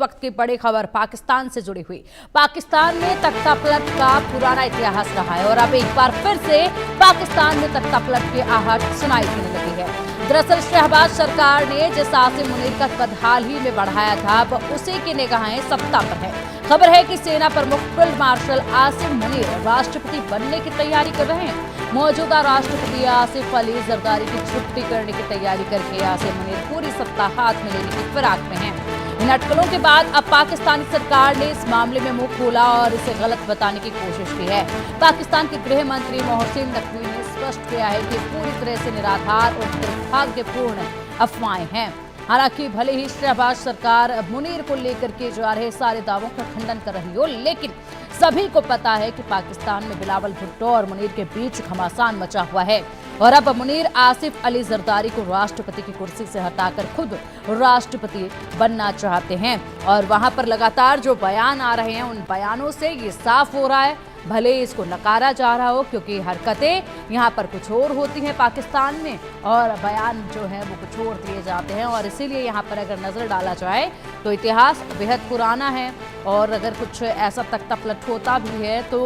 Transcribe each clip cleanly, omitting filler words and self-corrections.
वक्त की बड़ी खबर पाकिस्तान से जुड़ी हुई। पाकिस्तान में तख्तापलट का पुराना इतिहास रहा है और अब एक बार फिर से पाकिस्तान में तख्तापलट की आहट सुनाई देने लगी है। दरअसल शहबाज सरकार ने जिस आसिम मुनीर का कद हाल ही में बढ़ाया था, अब उसी की निगाहें सत्ता पर है। खबर है कि सेना प्रमुख फील्ड मार्शल आसिम मुनीर राष्ट्रपति बनने की तैयारी कर रहे हैं। मौजूदा राष्ट्रपति आसिफ अली जरदारी की छुट्टी करने की तैयारी करके आसिम मुनीर पूरी सत्ता हाथ में लेने की फिराक में हैं। इन अटकलों के बाद अब पाकिस्तानी सरकार ने इस मामले में मुंह खोला और इसे गलत बताने की कोशिश की है। पाकिस्तान के गृह मंत्री मोहसिन नकवी ने स्पष्ट किया है कि पूरी तरह से निराधार और दुर्भाग्यपूर्ण अफवाहें हैं। हालांकि भले ही शहबाज सरकार मुनीर को लेकर के जा रहे सारे दावों का खंडन कर रही हो, लेकिन सभी को पता है कि पाकिस्तान में बिलावल भुट्टो और मुनीर के बीच घमासान मचा हुआ है और अब मुनीर आसिफ अली जरदारी को राष्ट्रपति की कुर्सी से हटाकर खुद राष्ट्रपति बनना चाहते हैं। और वहां पर लगातार जो बयान आ रहे हैं, उन बयानों से ये साफ हो रहा है, भले ही इसको नकारा जा रहा हो, क्योंकि हरकतें यहाँ पर कुछ और होती हैं पाकिस्तान में और बयान जो है वो कुछ और दिए जाते हैं। और इसीलिए यहाँ पर अगर नजर डाला जाए तो इतिहास बेहद पुराना है और अगर कुछ ऐसा तख्तापलट होता भी है तो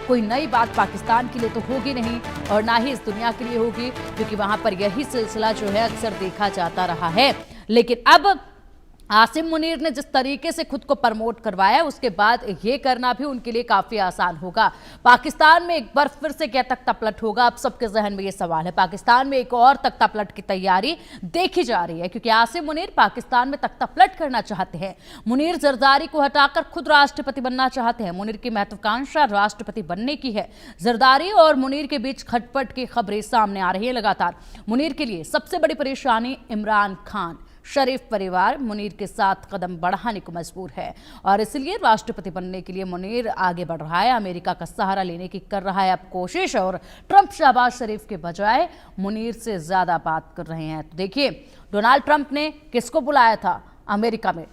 कोई नई बात पाकिस्तान के लिए तो होगी नहीं और ना ही इस दुनिया के लिए होगी, क्योंकि वहां पर यही सिलसिला जो है अक्सर देखा जाता रहा है। लेकिन अब आसिम मुनीर ने जिस तरीके से खुद को प्रमोट करवाया, उसके बाद ये करना भी उनके लिए काफी आसान होगा। पाकिस्तान में एक बार फिर से क्या तख्तापलट होगा, अब सबके जहन में ये सवाल है। पाकिस्तान में एक और तख्तापलट की तैयारी देखी जा रही है, क्योंकि आसिम मुनीर पाकिस्तान में तख्तापलट करना चाहते हैं। मुनीर जरदारी को हटाकर खुद राष्ट्रपति बनना चाहते हैं। मुनीर की महत्वाकांक्षा राष्ट्रपति बनने की है। जरदारी और मुनीर के बीच खटपट की खबरें सामने आ रही है लगातार। मुनीर के लिए सबसे बड़ी परेशानी इमरान खान शरीफ परिवार मुनीर के साथ कदम बढ़ाने को मजबूर है और इसलिए राष्ट्रपति बनने के लिए मुनीर आगे बढ़ रहा है। अमेरिका का सहारा लेने की कर रहा है अब कोशिश और ट्रंप शहबाज शरीफ के बजाय मुनीर से ज्यादा बात कर रहे हैं। तो देखिए, डोनाल्ड ट्रंप ने किसको बुलाया था अमेरिका में?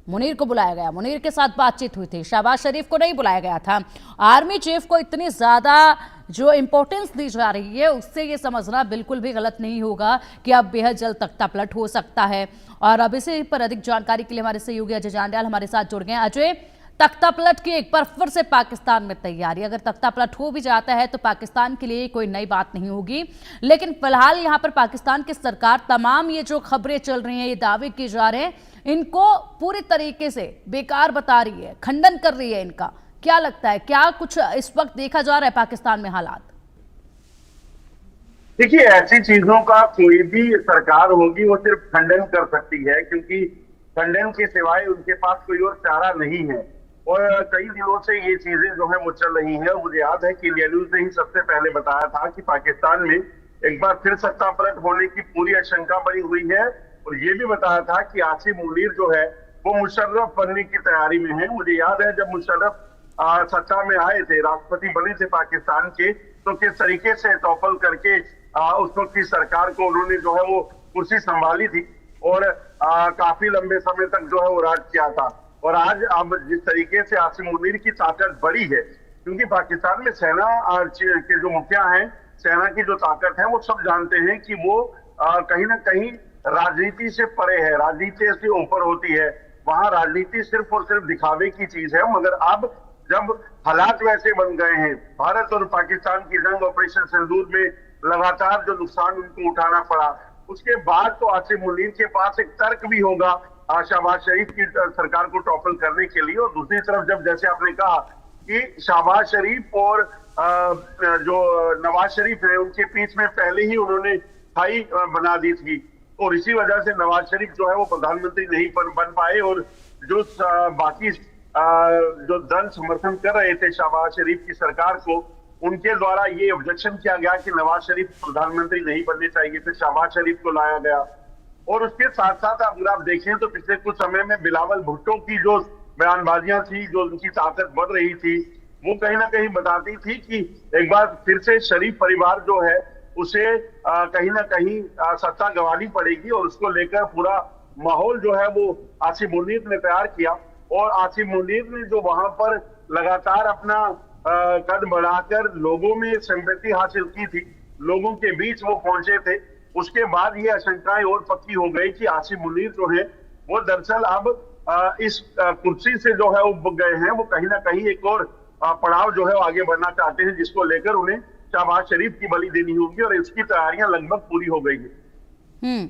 मुनीर को बुलाया गया, मुनीर के साथ बातचीत हुई थी। शहबाज शरीफ को नहीं बुलाया गया था। आर्मी चीफ को इतनी ज्यादा जो इंपॉर्टेंस दी जा रही है, उससे ये समझना बिल्कुल भी गलत नहीं होगा कि अब बेहद जल्द तख्तापलट हो सकता है। और अब इसी पर अधिक जानकारी के लिए हमारे सहयोगी अजय जांड्याल हमारे साथ जुड़ गए हैं। अजय, तख्तापलट की एक बार फिर से पाकिस्तान में तैयारी, अगर तख्तापलट हो भी जाता है तो पाकिस्तान के लिए कोई नई बात नहीं होगी, लेकिन फिलहाल यहाँ पर पाकिस्तान की सरकार तमाम ये जो खबरें चल रही हैं, ये दावे किए जा रहे हैं, इनको पूरी तरीके से बेकार बता रही है, खंडन कर रही है इनका। क्या लगता है, क्या कुछ इस वक्त देखा जा रहा है पाकिस्तान में हालात? देखिए, ऐसी चीजों का कोई भी सरकार होगी वो सिर्फ खंडन कर सकती है, क्योंकि खंडन के सिवाय उनके पास कोई और चारा नहीं है। और कई दिनों से ये चीजें जो है वो चल रही हैं। मुझे याद है कि इंडिया न्यूज ने ही सबसे पहले बताया था कि पाकिस्तान में एक बार फिर सत्ता पलट होने की पूरी आशंका बनी हुई है और ये भी बताया था कि आसिम मुनीर जो है वो मुशर्रफ बनने की तैयारी में है। मुझे याद है जब मुशर्रफ सत्ता में आए थे, राष्ट्रपति बने थे पाकिस्तान के, तो किस तरीके से टॉपल करके उस वक्त की सरकार को उन्होंने जो है वो कुर्सी संभाली थी और काफी लंबे समय तक जो है वो राज किया था। और आज अब जिस तरीके से आसिम मुनीर की ताकत बढ़ी है, क्योंकि पाकिस्तान में सेना के जो मुखिया हैं, सेना की जो ताकत है, वो सब जानते हैं कि वो कहीं ना कहीं राजनीति से परे है, राजनीति से ऊपर होती है। वहां राजनीति सिर्फ और सिर्फ दिखावे की चीज है। मगर अब जब हालात वैसे बन गए हैं, भारत और पाकिस्तान की जंग ऑपरेशन सिंदूर में लगातार जो नुकसान उनको उठाना पड़ा, उसके बाद तो आसिम मुनीर के पास एक तर्क भी होगा शहबाज शरीफ की सरकार को टॉपल करने के लिए। और दूसरी तरफ जब जैसे आपने कहा कि शहबाज शरीफ और जो नवाज शरीफ है, उनके बीच में पहले ही उन्होंने खाई बना दी थी और इसी वजह से नवाज शरीफ जो है वो प्रधानमंत्री नहीं बन पाए और जो बाकी जो दल समर्थन कर रहे थे शहबाज शरीफ की सरकार को, उनके द्वारा ये ऑब्जेक्शन किया गया कि नवाज शरीफ प्रधानमंत्री नहीं बनने चाहिए थे, शहबाज शरीफ को लाया गया। और उसके साथ साथ अगर आप देखें तो पिछले कुछ समय में बिलावल भुट्टो की जो बयानबाजियां थी, जो उनकी ताकत बढ़ रही थी, वो कहीं ना कहीं बताती थी कि एक बार फिर से शरीफ परिवार जो है उसे कहीं ना कहीं सत्ता गंवानी पड़ेगी और उसको लेकर पूरा माहौल जो है वो आसिम मुनीर ने तैयार किया। और आसिम मुनीर ने जो वहां पर लगातार अपना कद बढ़ाकर लोगों में सिंपैथी हासिल की थी, लोगों के बीच वो पहुंचे थे, उसके बाद ये आशंकाएं और पक्की हो गई कि आसिम मुनीर जो है वो दरअसल अब इस कुर्सी से जो है वो गए हैं, वो कहीं ना कहीं एक और पड़ाव जो है वो आगे बढ़ना चाहते हैं, जिसको लेकर उन्हें शहबाज शरीफ की बलि देनी होगी और इसकी तैयारियां लगभग पूरी हो गई है।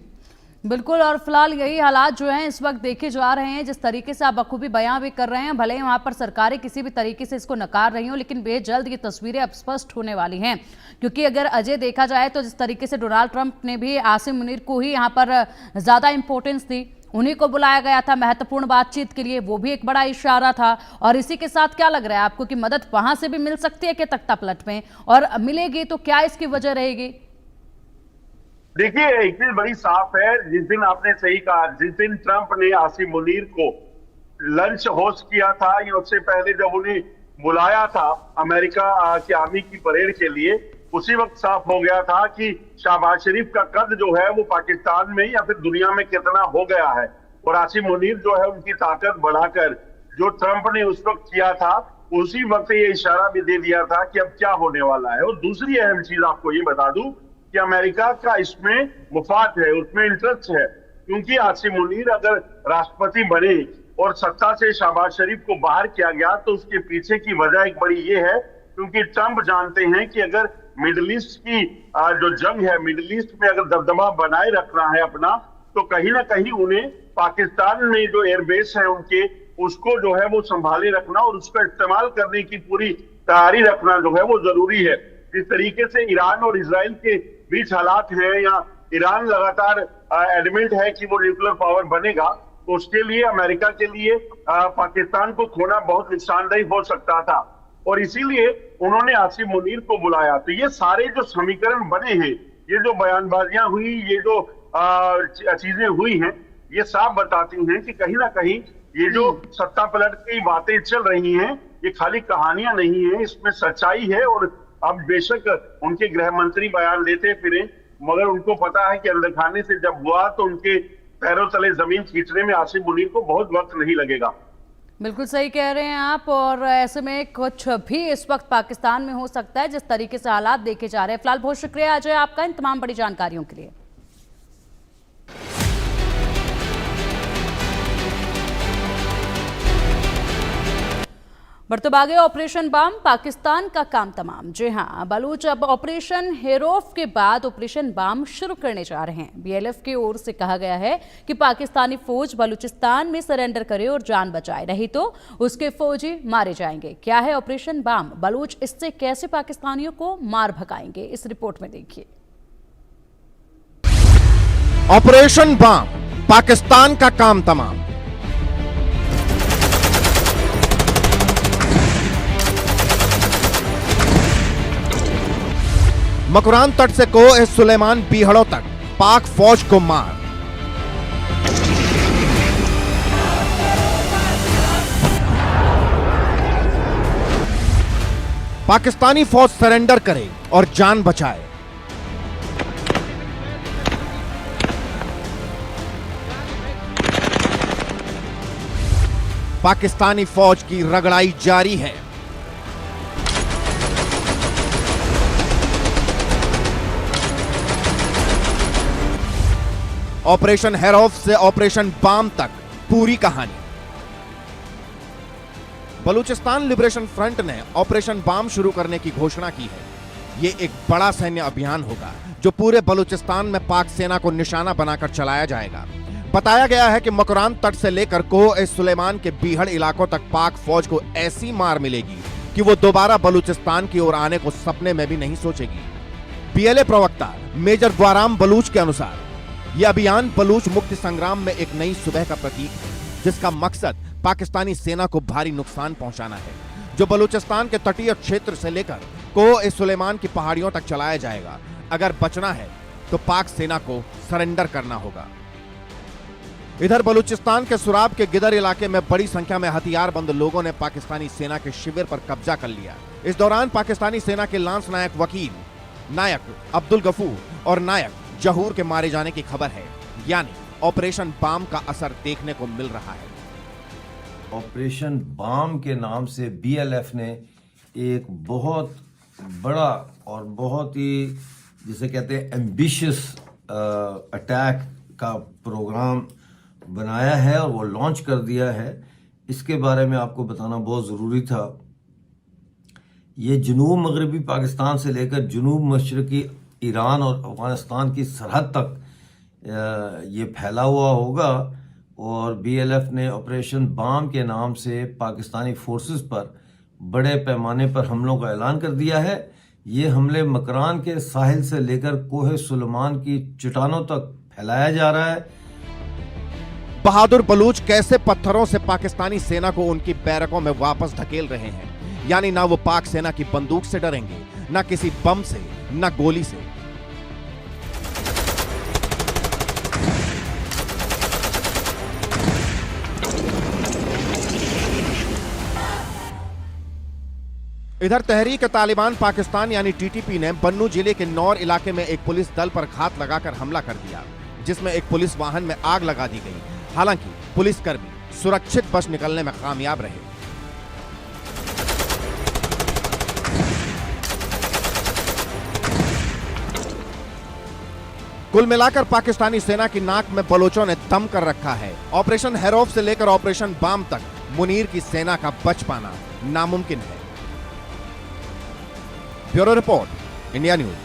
बिल्कुल। और फिलहाल यही हालात जो हैं इस वक्त देखे जा रहे हैं, जिस तरीके से आप बखूबी बयां भी कर रहे हैं, भले ही वहां पर सरकारें किसी भी तरीके से इसको नकार रही हो, लेकिन बेजल्द ये तस्वीरें अब स्पष्ट होने वाली हैं। क्योंकि अगर अजय देखा जाए तो जिस तरीके से डोनाल्ड ट्रंप ने भी आसिम मुनीर को ही यहाँ पर ज्यादा इंपॉर्टेंस दी, उन्हीं को बुलाया गया था महत्वपूर्ण बातचीत के लिए, वो भी एक बड़ा इशारा था। और इसी के साथ क्या लग रहा है आपको कि मदद वहां से भी मिल सकती है कि तख्तापलट में, और मिलेगी तो क्या इसकी वजह रहेगी? देखिए, एक चीज बड़ी साफ है, जिस दिन आपने सही कहा, जिस दिन ट्रंप ने आसिम मुनीर को लंच होस्ट किया था या उससे पहले जब उन्हें बुलाया था अमेरिका की आर्मी की परेड के लिए, उसी वक्त साफ हो गया था कि शहबाज शरीफ का कद जो है वो पाकिस्तान में या फिर दुनिया में कितना हो गया है। और आसिम मुनीर जो है उनकी ताकत बढ़ाकर जो ट्रंप ने उस वक्त किया था, उसी वक्त ये इशारा भी दे दिया था कि अब क्या होने वाला है। और दूसरी अहम चीज आपको ये बता दूं कि अमेरिका का इसमें मुफाद है, उसमें इंटरेस्ट है, क्योंकि आसिम मुनीर अगर राष्ट्रपति बने और सत्ता से शहबाज शरीफ को बाहर किया गया तो उसके पीछे की वजह एक बड़ी ये है, क्योंकि ट्रंप जानते हैं कि अगर मिडिल ईस्ट की जो जंग है, मिडिल ईस्ट में अगर दबदबा बनाए रखना है अपना, तो कहीं ना कहीं उन्हें पाकिस्तान में जो एयरबेस है उनके, उसको जो है वो संभाले रखना और उसका इस्तेमाल करने की पूरी तैयारी रखना जो है वो जरूरी है। इस तरीके से ईरान और इजराइल के बीच हालात हैं, या ईरान लगातार एडमिट है कि वो न्यूक्लियर पावर बनेगा, तो उसके लिए अमेरिका के लिए पाकिस्तान को खोना बहुत नुकसानदेह हो सकता था, और इसीलिए उन्होंने आसिम मुनीर को बुलाया। तो ये सारे जो समीकरण बने हैं, ये जो बयानबाजियां हुई, ये जो चीजें हुई हैं, ये साफ बताती हैं कि कहीं ना कहीं ये जो सत्ता पलट की बातें चल रही हैं, ये खाली कहानियां नहीं है, इसमें सच्चाई है। और अब बेशक उनके गृह मंत्री बयान देते फिरे, मगर उनको पता है कि अंदर खाने से जब हुआ तो उनके पैरों तले जमीन खींचने में आसिम मुनीर को बहुत वक्त नहीं लगेगा। बिल्कुल सही कह रहे हैं आप। और ऐसे में कुछ भी इस वक्त पाकिस्तान में हो सकता है, जिस तरीके से हालात देखे जा रहे हैं। फिलहाल बहुत शुक्रिया अजय आपका इन तमाम बड़ी जानकारियों के लिए। बढ़ते आगे, ऑपरेशन बम, पाकिस्तान का काम तमाम। जी हां, बलूच अब ऑपरेशन हेरोफ के बाद ऑपरेशन बम शुरू करने जा रहे हैं। बीएलएफ की ओर से कहा गया है कि पाकिस्तानी फौज बलूचिस्तान में सरेंडर करे और जान बचाए, नहीं तो उसके फौजी मारे जाएंगे। क्या है ऑपरेशन बम, बलूच इससे कैसे पाकिस्तानियों को मार भगाएंगे, इस रिपोर्ट में देखिए। ऑपरेशन बम, पाकिस्तान का काम तमाम। मकरान तट से सुलेमान बीहड़ों तक पाक फौज को मार। पाकिस्तानी फौज सरेंडर करे और जान बचाए। पाकिस्तानी फौज की रगड़ाई जारी है। ऑपरेशन हेरोफ से ऑपरेशन बाम तक पूरी कहानी। बलूचिस्तान लिबरेशन फ्रंट ने ऑपरेशन बाम शुरू करने की घोषणा की है। यह एक बड़ा सैन्य अभियान होगा जो पूरे बलूचिस्तान में पाक सेना को निशाना बनाकर चलाया जाएगा। बताया गया है कि मकरान तट से लेकर सुलेमान के बीहड़ इलाकों तक पाक फौज को ऐसी मार मिलेगी कि वो दोबारा बलूचिस्तान की ओर आने को सपने में भी नहीं सोचेगी। पीएलए प्रवक्ता मेजर ग्वाराम बलूच के अनुसार यह अभियान बलूच मुक्ति संग्राम में एक नई सुबह का प्रतीक है, जिसका मकसद पाकिस्तानी सेना को भारी नुकसान पहुंचाना है, जो बलूचिस्तान के तटीय क्षेत्र से लेकर सुलेमान की पहाड़ियों तक चलाया जाएगा। अगर बचना है तो पाक सेना को सरेंडर करना होगा। इधर बलूचिस्तान के सुराब के गिदर इलाके में बड़ी संख्या में हथियारबंद लोगों ने पाकिस्तानी सेना के शिविर पर कब्जा कर लिया। इस दौरान पाकिस्तानी सेना के लांस नायक वकील, नायक अब्दुल गफूर और नायक जहूर के मारे जाने की खबर है। यानी ऑपरेशन बाम का असर देखने को मिल रहा है। ऑपरेशन बाम के नाम से बीएलएफ ने एक बहुत बड़ा और बहुत ही जिसे कहते हैं एम्बिशियस अटैक का प्रोग्राम बनाया है और वो लॉन्च कर दिया है, इसके बारे में आपको बताना बहुत ज़रूरी था। ये जनूब मगरबी पाकिस्तान से लेकर जनूब मशरकी ईरान और अफ़गानिस्तान की सरहद तक ये फैला हुआ होगा और BLF ने ऑपरेशन बाम के नाम से पाकिस्तानी फोर्सेस पर बड़े पैमाने पर हमलों का ऐलान कर दिया है। ये हमले मकरान के साहिल से लेकर कोहे सुलेमान की चट्टानों तक फैलाया जा रहा है। बहादुर बलूच कैसे पत्थरों से पाकिस्तानी सेना को उनकी बैरकों में वापस धकेल रहे हैं, यानी ना वो पाक सेना की बंदूक से डरेंगे, ना किसी बम से, ना गोली से। इधर तहरीक तालिबान पाकिस्तान यानी TTP ने बन्नू जिले के नौर इलाके में एक पुलिस दल पर घात लगाकर हमला कर दिया, जिसमें एक पुलिस वाहन में आग लगा दी गई। हालांकि पुलिसकर्मी सुरक्षित बच निकलने में कामयाब रहे। कुल मिलाकर पाकिस्तानी सेना की नाक में बलोचों ने दम कर रखा है। ऑपरेशन हेरोफ से लेकर ऑपरेशन बाम तक मुनीर की सेना का बच पाना नामुमकिन है। Bureau report, India news.